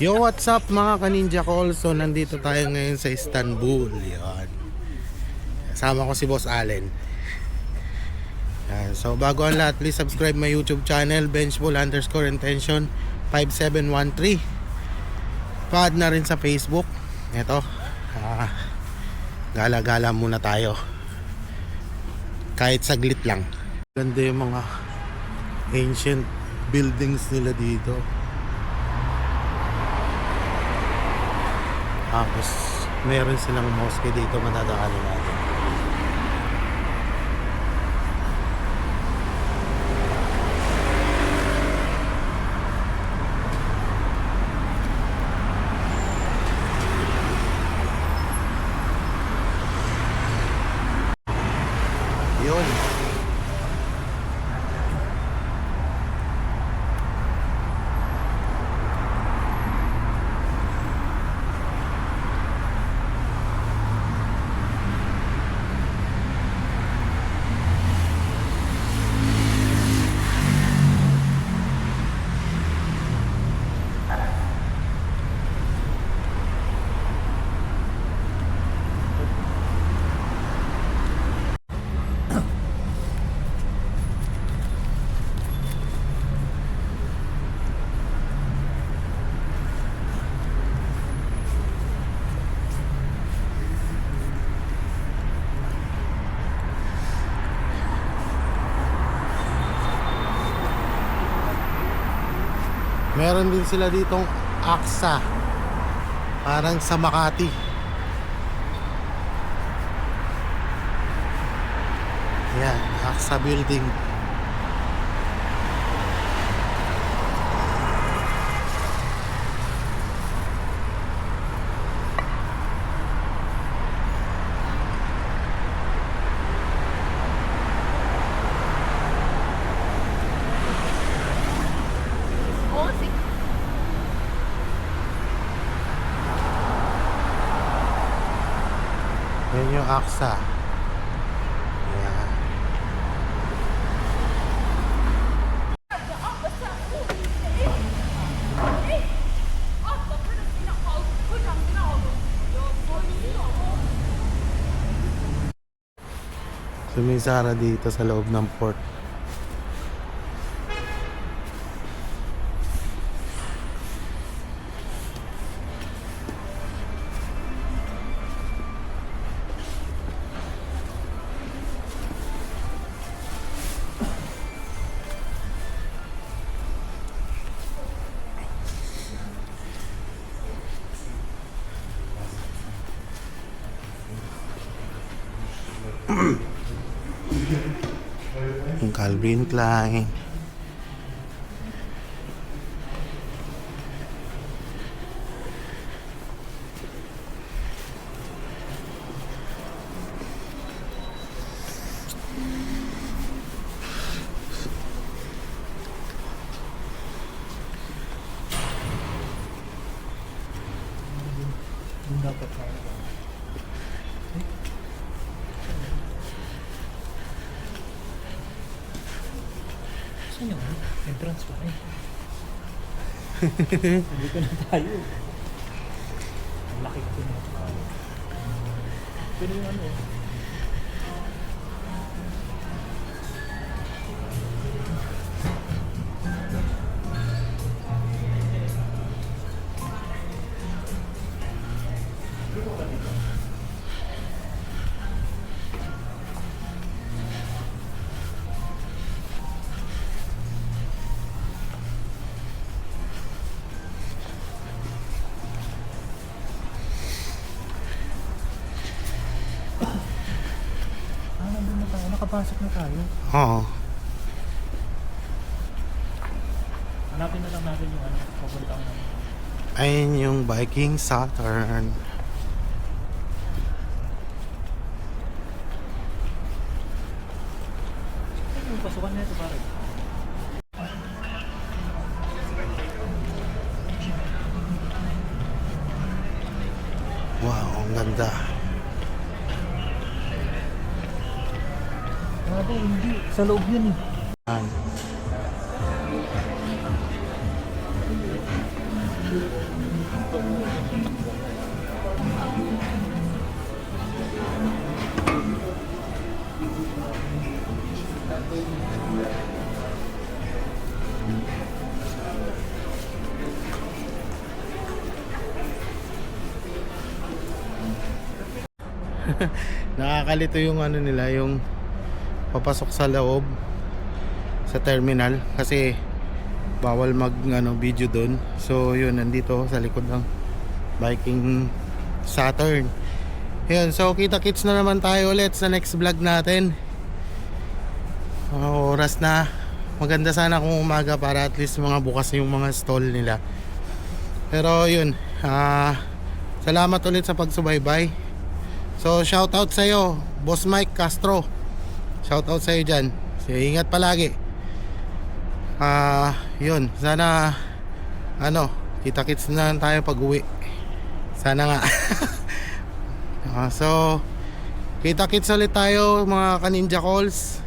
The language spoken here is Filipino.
Yo, what's up mga ka-ninja call? So nandito tayo ngayon sa Istanbul. Yan. Kasama ko si Boss Allen. Yan. So bago ang lahat, please subscribe my YouTube channel, Benchball_intention 5713. Pa-add na rin sa Facebook. Ito, gala-gala muna tayo. Kahit saglit lang. Ganda yung mga ancient buildings nila dito. Tapos meron silang mosque dito, matadaanan natin. Yun. Meron din sila ditong Aksa. Parang sa Makati. Yan, Aksa building. Yan yung Aksa. Yan. Sumisara dito sa loob ng port. Yung Calvin Klein. Dapat tayo. Saan yung entrance pa eh? Dito na tayo. Ang laki ko na. Pero yung ano nandun na tayo. Nakapasok na tayo. Oo. Hanapin na lang natin yung ano. Papuntang namin. Ayun yung Viking Saturn. Ay, yung pasukan na ito pare. Wow, ang ganda. Grabe, hindi. Sa loob yun eh. Yan. Nakakalito yung ano nila, yung papasok sa loob sa terminal kasi bawal mag ano, video doon. So yun, nandito sa likod ng Viking Saturn. Yun, so kita-kits na naman tayo ulit sa next vlog natin. Oras na. Maganda sana kung umaga para at least mga bukas yung mga stall nila. Pero yun, salamat ulit sa pagsubaybay. So shoutout sa'yo, Boss Mike Castro. Shoutout sa'yo dyan. So, ingat palagi. Yun, sana ano, kita-kits na lang tayo pag uwi. Sana nga. So kita-kits ulit tayo mga ka-ninja calls.